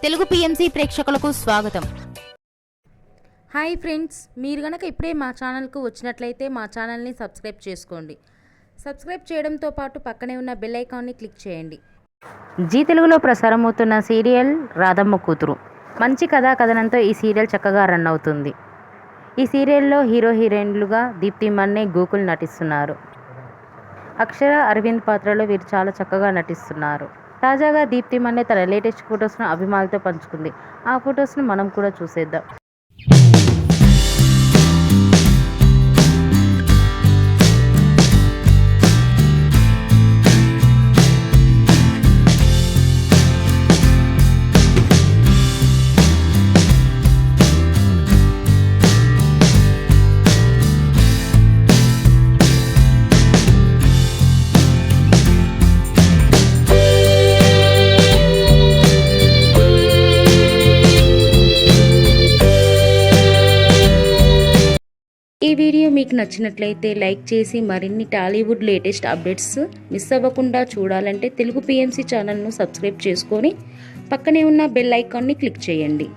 Telugu PMC ప్రేక్షకులకు స్వాగతం. Hi friends, మీరు గనక ఇప్పుడే మా ఛానల్కు వచ్చినట్లయితే మా ఛానల్ని సబ్స్క్రైబ్ చేసుకోండి. సబ్స్క్రైబ్ చేయడంతో పాటు పక్కనే ఉన్న బెల్ ఐకాన్ని క్లిక్ చేయండి. జీ తెలుగులో ప్రసారమవుతున్న సీరియల్ రాధమ్మ కూతురు. మంచి కథా కథనంతో ఈ సీరియల్ చక్కగా రన్ అవుతుంది. ఈ సీరియల్లో హీరో హీరోయిన్లుగా దీప్తి మన్నే, గోకుల్ నటిస్తున్నారు. అక్షర, అరవింద్ పాత్రలో వీరు చాలా చక్కగా నటిస్తున్నారు. తాజాగా దీప్తి మన్నే తన లేటెస్ట్ ఫొటోస్ను అభిమానులతో పంచుకుంది. ఆ ఫొటోస్ను మనం కూడా చూసేద్దాం. ఈ వీడియో మీకు నచ్చినట్లయితే లైక్ చేసి మరిన్ని టాలీవుడ్ లేటెస్ట్ అప్డేట్స్ మిస్ అవ్వకుండా చూడాలంటే తెలుగు పిఎంసి ఛానల్ను సబ్స్క్రైబ్ చేసుకొని పక్కనే ఉన్న బెల్ ఐకాన్ని క్లిక్ చేయండి.